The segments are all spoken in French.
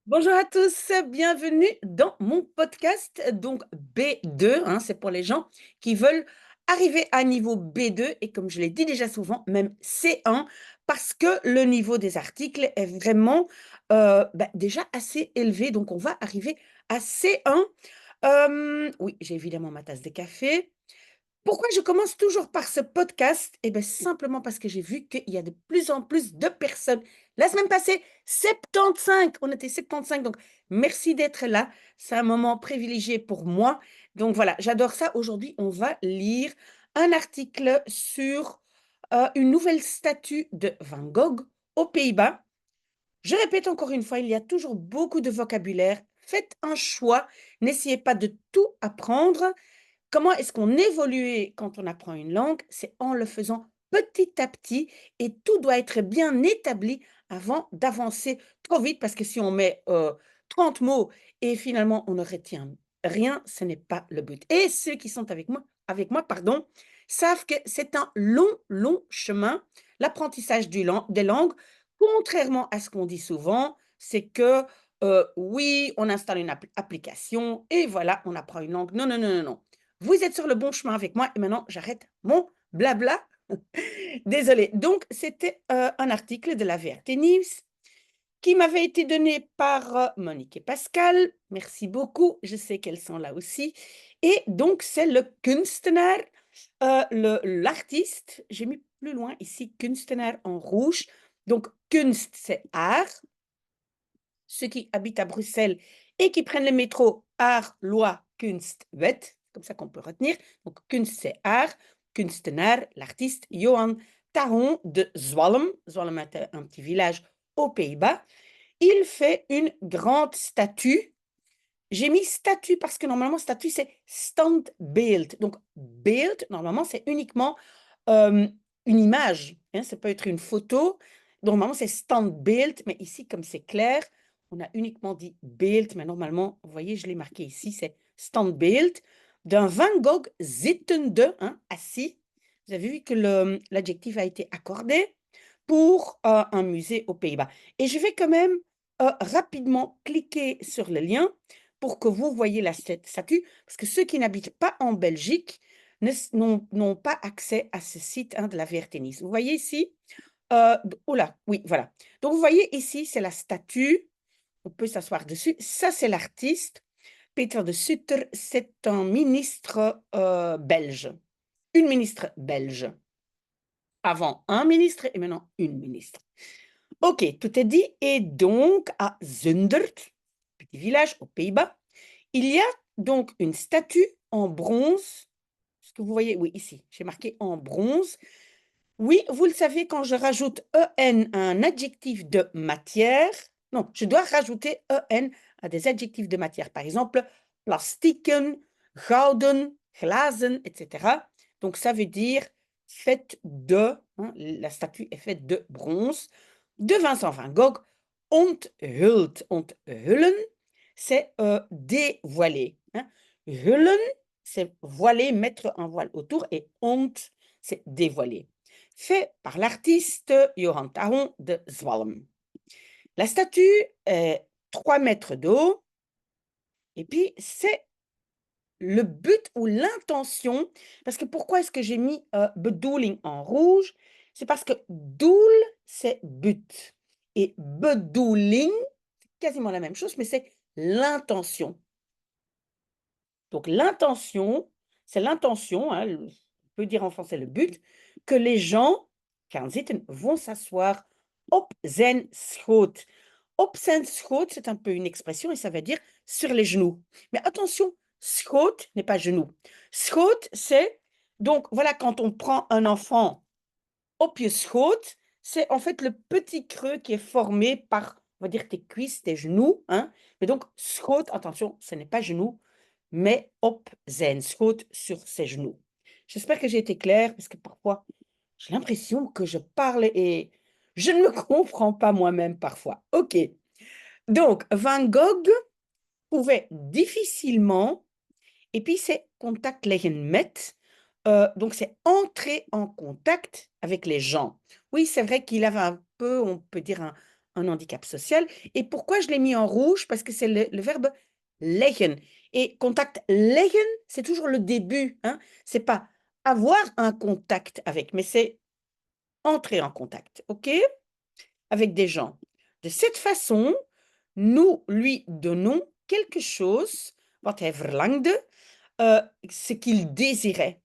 Bonjour à tous, bienvenue dans mon podcast, donc B2, hein, c'est pour les gens qui veulent arriver à niveau B2 et comme je l'ai dit déjà souvent, même C1, parce que le niveau des articles est vraiment déjà assez élevé, donc on va arriver à C1. Oui, j'ai évidemment ma tasse de café. Pourquoi je commence toujours par ce podcast? Eh bien, simplement parce que j'ai vu qu'il y a de plus en plus de personnes. La semaine passée, 75, on était 75, donc merci d'être là. C'est un moment privilégié pour moi. Donc voilà, j'adore ça. Aujourd'hui, on va lire un article sur une nouvelle statue de Van Gogh aux Pays-Bas. Je répète encore une fois, il y a toujours beaucoup de vocabulaire. Faites un choix. N'essayez pas de tout apprendre. Comment est-ce qu'on évolue quand on apprend une langue? C'est en le faisant petit à petit et tout doit être bien établi avant d'avancer trop vite parce que si on met 30 mots et finalement on ne retient rien, ce n'est pas le but. Et ceux qui sont avec moi, pardon, savent que c'est un long, long chemin, l'apprentissage des langues, contrairement à ce qu'on dit souvent, c'est que oui, on installe une application et voilà, on apprend une langue. Non, non, non, non, non. Vous êtes sur le bon chemin avec moi et maintenant j'arrête mon blabla. Désolée. Donc c'était, un article de la VRT News qui m'avait été donné par, Monique et Pascal. Merci beaucoup, je sais qu'elles sont là aussi et donc c'est le Kunstenaar, le l'artiste, j'ai mis plus loin ici Kunstenaar en rouge. Donc Kunst, c'est art. Ceux qui habitent à Bruxelles et qui prennent le métro, art, loi, Kunst, wet, comme ça qu'on peut retenir. Donc, Kunst, c'est art. Kunstenaar, l'artiste Johan Taron de Zwalm. Zwalm est un petit village aux Pays-Bas. Il fait une grande statue. J'ai mis statue parce que normalement, statue, c'est standbeeld. Donc, beeld, normalement, c'est uniquement euh, une image. Hein, ça peut être une photo. Normalement, c'est standbeeld, mais ici, comme c'est clair, on a uniquement dit beeld, mais normalement, vous voyez, je l'ai marqué ici, c'est standbeeld d'un Van Gogh zittende, hein, assis. Vous avez vu que l'adjectif a été accordé pour un musée aux Pays-Bas. Et je vais quand même rapidement cliquer sur le lien pour que vous voyez la statue, parce que ceux qui n'habitent pas en Belgique n'ont pas accès à ce site, hein, de la VRT Nice. Vous voyez ici, oh là, oui, voilà. Donc, vous voyez ici, c'est la statue. On peut s'asseoir dessus. Ça, c'est l'artiste. Peter de Sutter, c'est un ministre belge. Une ministre belge. Avant un ministre et maintenant une ministre. Ok, tout est dit. Et donc, à Zundert, petit village aux Pays-Bas, il y a donc une statue en bronze. Est-ce que vous voyez? Oui, ici, j'ai marqué en bronze. Oui, vous le savez, quand je rajoute en à un adjectif de matière, non, je dois rajouter en à des adjectifs de matière. Par exemple, plastieken, gouden, glazen, etc. Donc, ça veut dire faite de, hein, la statue est faite de bronze, de Vincent van Gogh, onthuld. Onthullen, c'est dévoiler. Hein. Hullen, c'est voiler, mettre un voile autour, et ont, c'est dévoiler. Fait par l'artiste Johan Taron de Zwalm. La statue est 3 mètres de haut, et puis c'est le but ou l'intention, parce que pourquoi est-ce que j'ai mis bedoeling en rouge? C'est parce que doel, c'est but. Et bedoeling, c'est quasiment la même chose, mais c'est l'intention. Donc l'intention, c'est l'intention, hein, on peut dire en français le but, que les gens, gaan zitten, vont s'asseoir op zijn schoot. Op zijn schoot, c'est un peu une expression et ça veut dire sur les genoux. Mais attention, schoot n'est pas genou. Schoot, c'est, donc voilà, quand on prend un enfant op je schoot, c'est en fait le petit creux qui est formé par, on va dire, tes cuisses, tes genoux. Hein. Mais donc, schoot, attention, ce n'est pas genou, mais op zijn schoot, sur ses genoux. J'espère que j'ai été claire, parce que parfois, j'ai l'impression que je parle et je ne me comprends pas moi-même parfois. OK. Donc, Van Gogh pouvait difficilement, et puis c'est contact leggen met, donc c'est entrer en contact avec les gens. Oui, c'est vrai qu'il avait un peu, on peut dire, un handicap social. Et pourquoi je l'ai mis en rouge? Parce que c'est le verbe leggen. Et contact leggen, c'est toujours le début. Hein? C'est pas avoir un contact avec, mais c'est entrer en contact, ok? Avec des gens. De cette façon, nous lui donnons quelque chose, wat hij verlangde, ce qu'il désirait.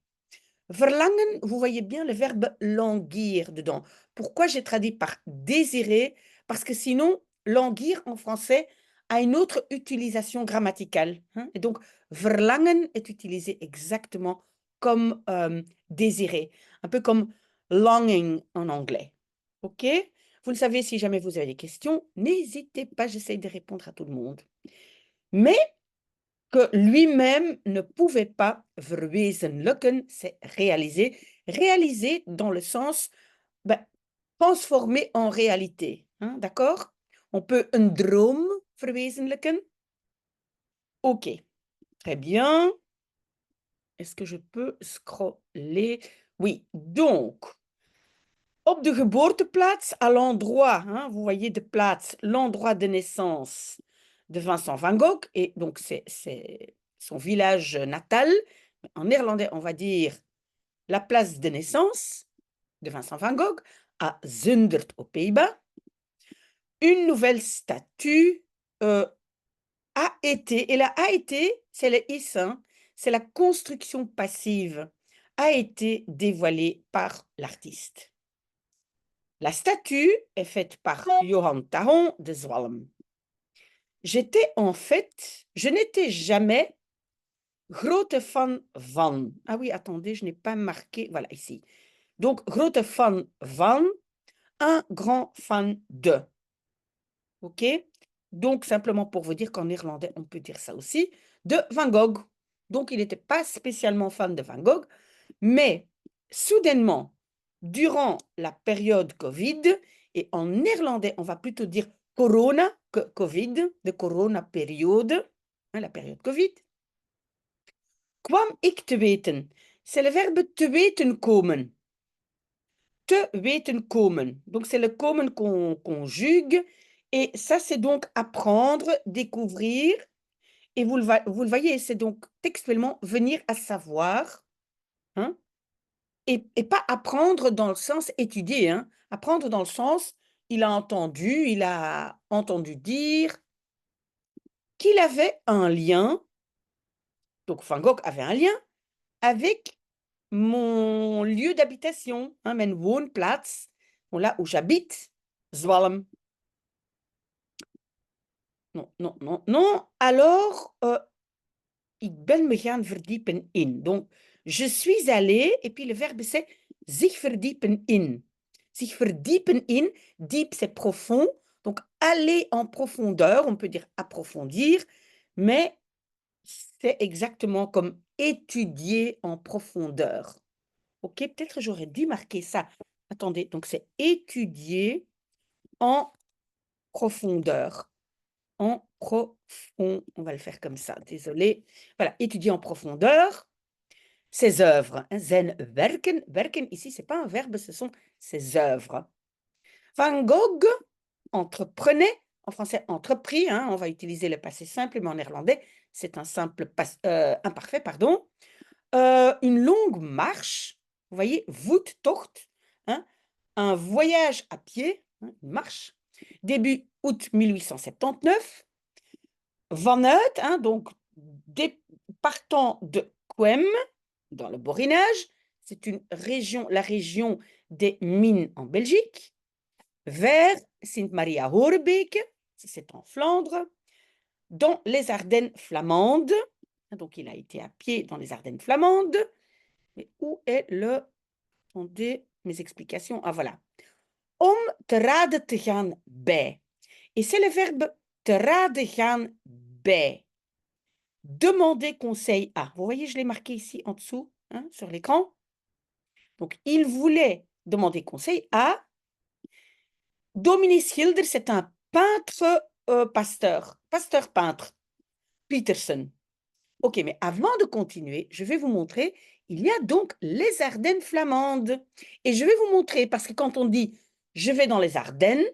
Verlangen, vous voyez bien le verbe languir dedans. Pourquoi j'ai traduit par désirer? Parce que sinon, languir en français a une autre utilisation grammaticale. Hein? Et donc, verlangen est utilisé exactement comme désirer, un peu comme longing en anglais. OK? Vous le savez, si jamais vous avez des questions, n'hésitez pas, j'essaie de répondre à tout le monde. Mais que lui-même ne pouvait pas verwezenlijken, c'est réaliser. Réaliser dans le sens transformer en réalité. Hein, d'accord? On peut un droom verwezenlijken. Ok, très bien. Est-ce que je peux scroller? Oui, donc, op de geboorteplaats, à l'endroit, hein, vous voyez de plaats, l'endroit de naissance de Vincent van Gogh, et donc c'est son village natal. En néerlandais, on va dire la place de naissance de Vincent van Gogh, à Zundert aux Pays-Bas. Une nouvelle statue a été, et la a été, c'est le is, hein, c'est la construction passive, a été dévoilée par l'artiste. La statue est faite par Johan Taron de Zwalm. Je n'étais jamais grote fan van. Ah oui, attendez, je n'ai pas marqué, voilà, ici. Donc, grote fan van, un grand fan de. OK? Donc, simplement pour vous dire qu'en néerlandais, on peut dire ça aussi, de Van Gogh. Donc, il n'était pas spécialement fan de Van Gogh, mais soudainement, durant la période Covid, et en néerlandais, on va plutôt dire corona que Covid, de corona-période, hein, la période Covid, kwam ik te weten. C'est le verbe te weten komen. Te weten komen. Donc, c'est le komen qu'on conjugue. Et ça, c'est donc apprendre, découvrir. Et vous le voyez, c'est donc textuellement venir à savoir. Hein? Et pas apprendre dans le sens étudier. Hein? Apprendre dans le sens, il a entendu dire qu'il avait un lien. Donc, Van Gogh avait un lien avec mon lieu d'habitation, hein, mijn woonplaats, là où j'habite, Zwalm. Non, non, non, non. Alors, ik ben me gaan verdiepen in. Donc, je suis allée, et puis le verbe c'est zich verdiepen in. Zich verdiepen in, deep c'est profond, donc aller en profondeur, on peut dire approfondir, mais c'est exactement comme étudier en profondeur. Ok, peut-être j'aurais dû marquer ça. Attendez, donc c'est étudier en profondeur. En profond, on va le faire comme ça, désolé. Voilà, étudier en profondeur ses œuvres. Zijn werken, werken ici, c'est pas un verbe, ce sont ses œuvres. Van Gogh entreprenait, en français entrepris, hein, on va utiliser le passé simple, mais en néerlandais, c'est un simple imparfait, pardon. Une longue marche, vous voyez, voettocht, hein, un voyage à pied, hein, une marche, début août 1879, vanuit, hein, donc partant de Quem, dans le Borinage, c'est une région, la région des mines en Belgique, vers Sint-Maria-Horebeke, c'est en Flandre, dans les Ardennes flamandes, donc il a été à pied dans les Ardennes flamandes. Mais où est le... Attendez, mes explications. Ah, voilà. Om te raden te gaan bij. Et c'est le verbe te raden gaan bij. Demander conseil à. Vous voyez, je l'ai marqué ici en dessous, hein, sur l'écran. Donc, il voulait demander conseil à Dominee Schilder, c'est un peintre pasteur-peintre, Peterson. Ok, mais avant de continuer, je vais vous montrer, il y a donc les Ardennes flamandes. Et je vais vous montrer, parce que quand on dit « je vais dans les Ardennes »,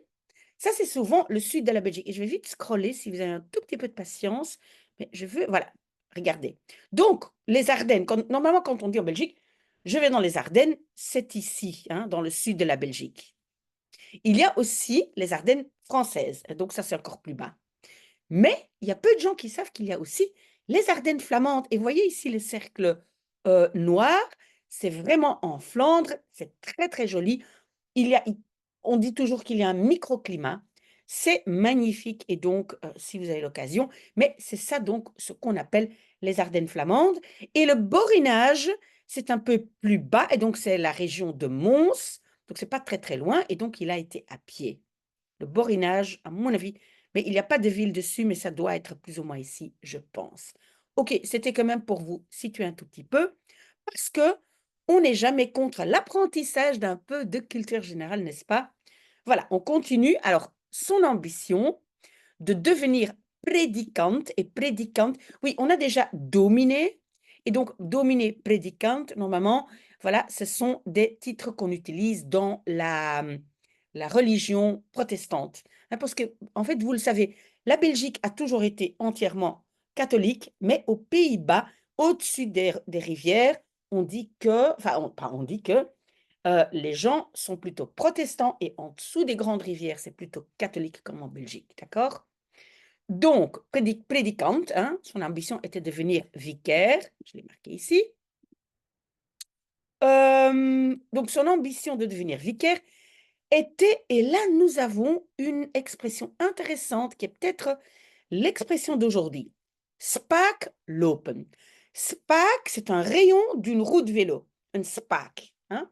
Ça, c'est souvent le sud de la Belgique. Et je vais vite scroller si vous avez un tout petit peu de patience. Mais je veux, voilà, regardez. Donc, les Ardennes, normalement, quand on dit en Belgique, je vais dans les Ardennes, c'est ici, hein, dans le sud de la Belgique. Il y a aussi les Ardennes françaises. Donc, ça, c'est encore plus bas. Mais il y a peu de gens qui savent qu'il y a aussi les Ardennes flamandes. Et vous voyez ici le cercle noir, c'est vraiment en Flandre, c'est très très joli. On dit toujours qu'il y a un microclimat, c'est magnifique et donc si vous avez l'occasion, mais c'est ça donc ce qu'on appelle les Ardennes flamandes. Et le Borinage, c'est un peu plus bas et donc c'est la région de Mons, donc c'est pas très très loin et donc il a été à pied. Le Borinage, à mon avis, mais il n'y a pas de ville dessus, mais ça doit être plus ou moins ici, je pense. Ok, c'était quand même pour vous situer un tout petit peu, parce que on n'est jamais contre l'apprentissage d'un peu de culture générale, n'est-ce pas? Voilà, on continue. Alors, son ambition de devenir prédicante et prédicante. Oui, on a déjà dominé. Et donc, dominé, prédicante, normalement, voilà, ce sont des titres qu'on utilise dans la religion protestante. Parce que, en fait, vous le savez, la Belgique a toujours été entièrement catholique, mais aux Pays-Bas, au-dessus des rivières, on dit que, enfin, on dit que les gens sont plutôt protestants et en dessous des grandes rivières, c'est plutôt catholique comme en Belgique, d'accord? Donc, prédicante, hein, son ambition était de devenir vicaire, je l'ai marqué ici. Donc, son ambition de devenir vicaire était, et là, nous avons une expression intéressante qui est peut-être l'expression d'aujourd'hui. Spaak lopen. Spaak, c'est un rayon d'une roue de vélo. Un spaak. Hein?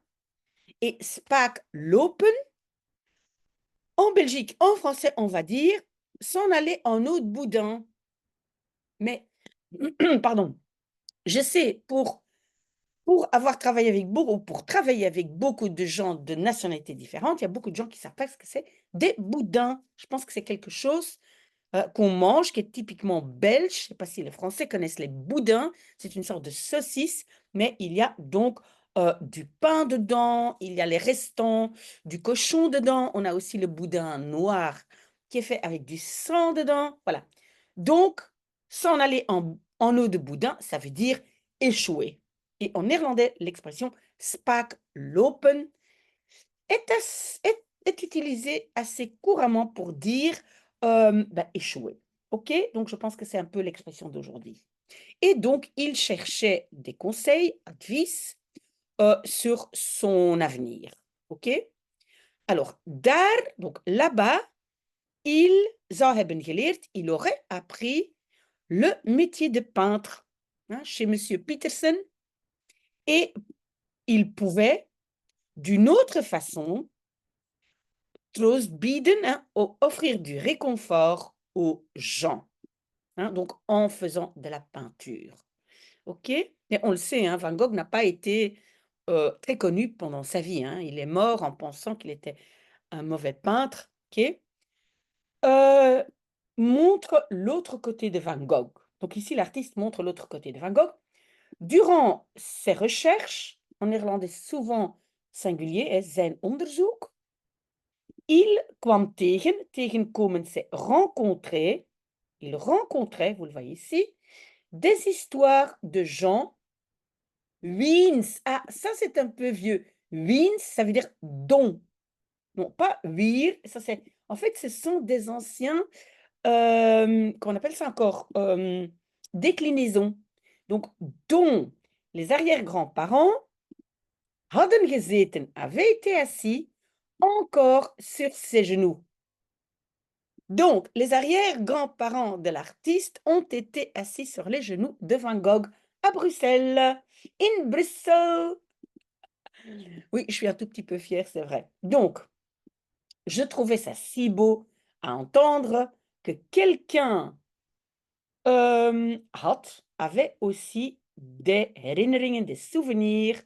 Et spaak lopen, en Belgique, en français, on va dire s'en aller en eau de boudin. Mais, pardon, je sais, pour avoir travaillé avec beaucoup, pour travailler avec beaucoup de gens de nationalités différentes, il y a beaucoup de gens qui ne savent pas ce que c'est des boudins. Je pense que c'est quelque chose qu'on mange, qui est typiquement belge. Je ne sais pas si les Français connaissent les boudins. C'est une sorte de saucisse, mais il y a donc du pain dedans, il y a les restants du cochon dedans. On a aussi le boudin noir qui est fait avec du sang dedans. Voilà. Donc, s'en aller en eau de boudin, ça veut dire échouer. Et en néerlandais, l'expression spaak lopen est utilisée assez couramment pour dire échouer. OK? Donc, je pense que c'est un peu l'expression d'aujourd'hui. Et donc, il cherchait des conseils, advice, sur son avenir. OK? Alors, daar, donc là-bas, il zou hebben geleerd, il aurait appris le métier de peintre hein, chez Monsieur Peterson et il pouvait, d'une autre façon, troost bieden, hein, offrir du réconfort aux gens, hein, donc en faisant de la peinture. OK? Mais on le sait, hein, Van Gogh n'a pas été très connu pendant sa vie. Hein, il est mort en pensant qu'il était un mauvais peintre. OK? Montre l'autre côté de Van Gogh. Donc ici, l'artiste montre l'autre côté de Van Gogh. Durant ses recherches, en néerlandais souvent singulier, zijn onderzoek, il kwam tegenkomen, c'est rencontrer, il rencontrait, vous le voyez ici, des histoires de gens, wiens, ah, ça c'est un peu vieux, wiens, ça veut dire dont, non pas wir, ça c'est, en fait ce sont des anciens, qu'on appelle ça encore, déclinaisons, donc dont les arrière-grands-parents hadden gezeten, avaient été assis encore sur ses genoux. Donc, les arrière-grands-parents de l'artiste ont été assis sur les genoux de Van Gogh à Bruxelles. In Brussels. Oui, je suis un tout petit peu fière, c'est vrai. Donc, je trouvais ça si beau à entendre que quelqu'un avait aussi des herinneringen, des souvenirs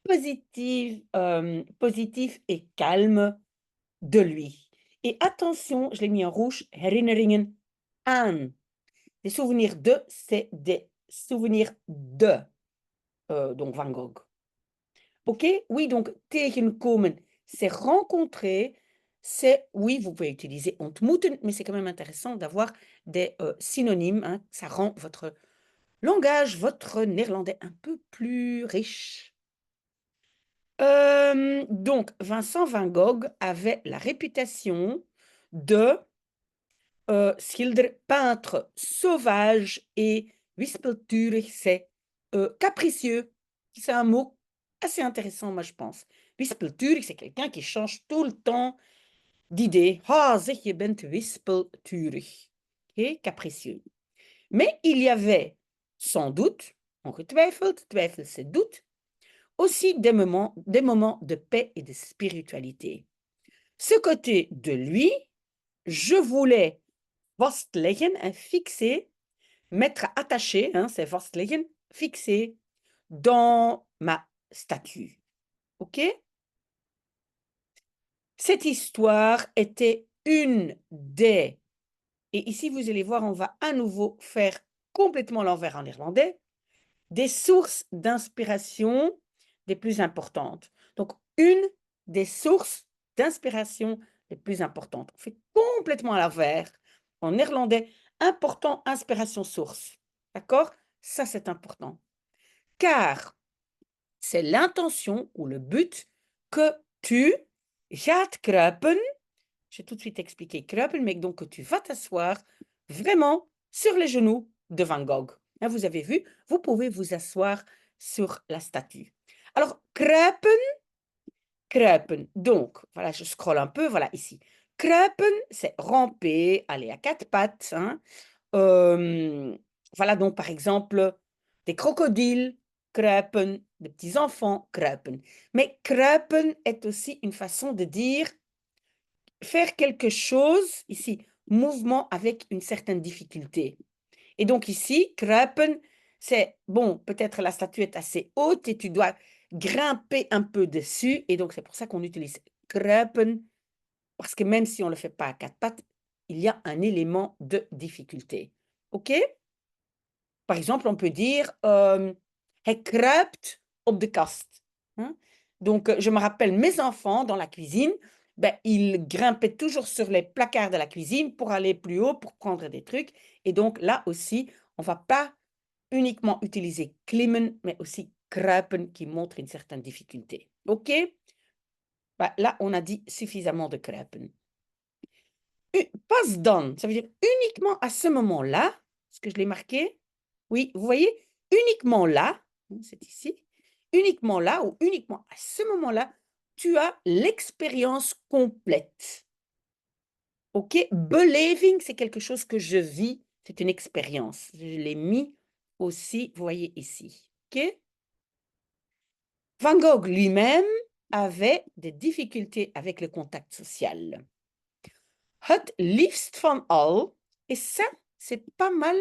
positifs et calmes de lui. Et attention, je l'ai mis en rouge, herinneringen aan. Des souvenirs de, c'est des souvenirs de, donc Van Gogh. OK? Oui, donc tegenkomen, c'est rencontrer, c'est, oui, vous pouvez utiliser ontmoeten, mais c'est quand même intéressant d'avoir des synonymes, hein. Ça rend votre langage, votre néerlandais un peu plus riche. Donc, Vincent Van Gogh avait la réputation de peintre sauvage et wispelturig, c'est capricieux. C'est un mot assez intéressant, moi, je pense. Wispelturig, c'est quelqu'un qui change tout le temps d'idée. Ah, zeg, je bent wispelturig. Ok, capricieux. Mais il y avait sans doute, ongetwijfeld, twijfel c'est doute, aussi des moments de paix et de spiritualité. Ce côté de lui, je voulais vastleggen, fixer, mettre attaché, hein, c'est vastleggen, fixer dans ma statue. OK? Cette histoire était une des, et ici vous allez voir, on va à nouveau faire complètement l'envers en néerlandais, des sources d'inspiration les plus importantes. Donc, une des sources d'inspiration les plus importantes. On fait complètement à l'envers. En néerlandais, important, inspiration, source. D'accord? Ça, c'est important. Car c'est l'intention ou le but que tu gaat kruipen. J'ai tout de suite expliqué kruipen, mais donc que tu vas t'asseoir vraiment sur les genoux de Van Gogh. Hein, vous avez vu, vous pouvez vous asseoir sur la statue. Alors, kruipen, kruipen. Donc, voilà, je scrolle un peu, voilà, ici. Kruipen, c'est ramper, aller à quatre pattes. Hein. Voilà, donc, par exemple, des crocodiles, kruipen, des petits-enfants, kruipen. Mais kruipen est aussi une façon de dire faire quelque chose, ici, mouvement avec une certaine difficulté. Et donc ici, kruipen, c'est, bon, peut-être la statue est assez haute et tu dois grimper un peu dessus. Et donc c'est pour ça qu'on utilise kruipen, parce que même si on ne le fait pas à quatre pattes, il y a un élément de difficulté. OK? Par exemple, on peut dire, hij kruipt op de kast. Hein? Donc, je me rappelle mes enfants dans la cuisine, ben, ils grimpaient toujours sur les placards de la cuisine pour aller plus haut, pour prendre des trucs. Et donc, là aussi, on ne va pas uniquement utiliser klimmen, mais aussi kruipen qui montre une certaine difficulté. OK? Ben, là, on a dit suffisamment de kruipen. Pas dan, ça veut dire uniquement à ce moment-là, est-ce que je l'ai marqué? Oui, vous voyez, uniquement là, c'est ici, uniquement là ou uniquement à ce moment-là, tu as l'expérience complète. OK? Beleving, c'est quelque chose que je vis, c'est une expérience. Je l'ai mis aussi, vous voyez ici. OK? Van Gogh lui-même avait des difficultés avec le contact social. Het liefst van al, et ça, c'est pas mal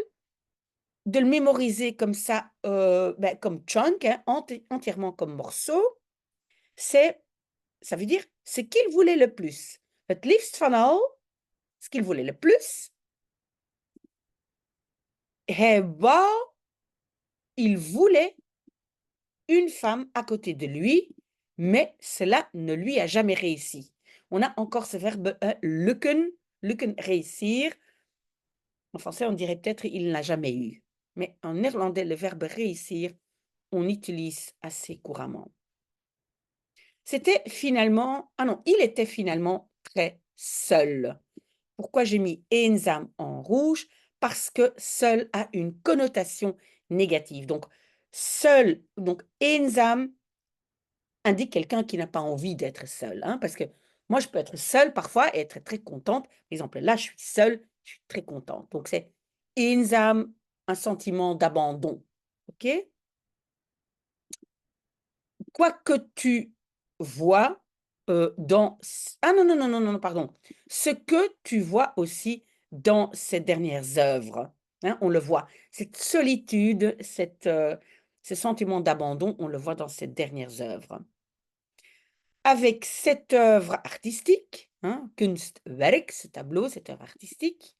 de le mémoriser comme ça, ben, comme chunk, hein, entièrement comme morceau, ça veut dire ce qu'il voulait le plus. Het liefst van al, ce qu'il voulait le plus. Il voulait une femme à côté de lui, mais cela ne lui a jamais réussi. On a encore ce verbe lukken, réussir. En français, on dirait peut-être il n'a jamais eu. Mais en néerlandais, le verbe réussir, on utilise assez couramment. C'était finalement, ah non, il était finalement très seul. Pourquoi j'ai mis eenzaam en rouge? Parce que seul a une connotation négative. Donc, seul, donc eenzaam indique quelqu'un qui n'a pas envie d'être seul. Hein, parce que moi, je peux être seule parfois et être très contente. Par exemple, là, je suis seule, je suis très contente. Donc, c'est eenzaam, un sentiment d'abandon. OK? Quoi que tu vois dans... Ah non, non, non, non, non, pardon. Ce que tu vois aussi dans ces dernières œuvres. Hein, on le voit. Cette solitude, ce sentiment d'abandon, on le voit dans ces dernières œuvres. Avec cette œuvre artistique, hein, Kunstwerk, ce tableau, cette œuvre artistique,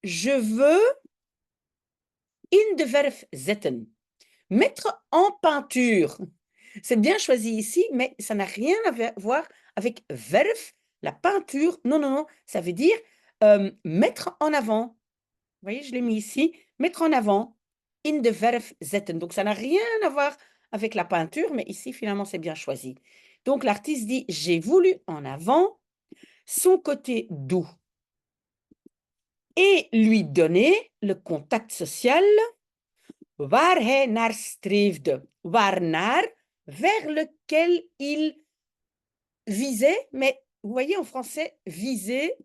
je veux in de verf zetten, mettre en peinture. C'est bien choisi ici, mais ça n'a rien à voir avec verf. La peinture, non, non, non, ça veut dire mettre en avant. Vous voyez, je l'ai mis ici, mettre en avant, in de verf zetten. Donc, ça n'a rien à voir avec la peinture, mais ici, finalement, c'est bien choisi. Donc, l'artiste dit, j'ai voulu en avant son côté doux et lui donner le contact social waar hij naar streefde, waarnaar, vers lequel il visait, mais vous voyez en français, viser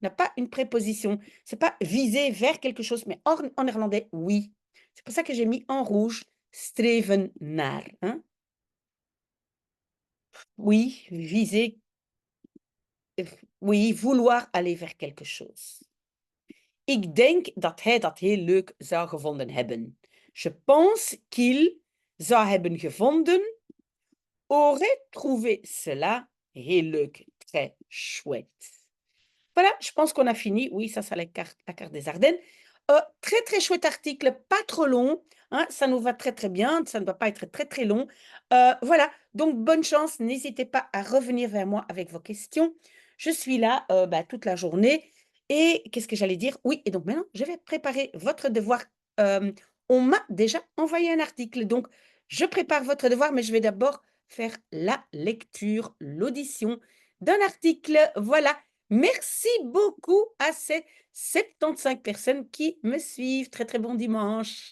n'a pas une préposition. C'est pas viser vers quelque chose, mais en néerlandais, oui. C'est pour ça que j'ai mis en rouge streven naar. Hein? Oui, viser, oui, vouloir aller vers quelque chose. Ik denk dat hij dat heel leuk zou gevonden hebben. Je pense qu'il zou hebben gevonden, aurait trouvé cela heel leuk, très chouette. Voilà, je pense qu'on a fini. Oui, ça, c'est la carte des Ardennes. Très, très chouette article, pas trop long. Hein, ça nous va très, très bien. Ça ne doit pas être très, très long. Voilà, donc bonne chance. N'hésitez pas à revenir vers moi avec vos questions. Je suis là toute la journée. Et qu'est-ce que j'allais dire? Oui, et donc maintenant, je vais préparer votre devoir. On m'a déjà envoyé un article. Donc, je prépare votre devoir, mais je vais d'abord faire la lecture, l'audition d'un article. Voilà. Merci beaucoup à ces 75 personnes qui me suivent. Très, très bon dimanche.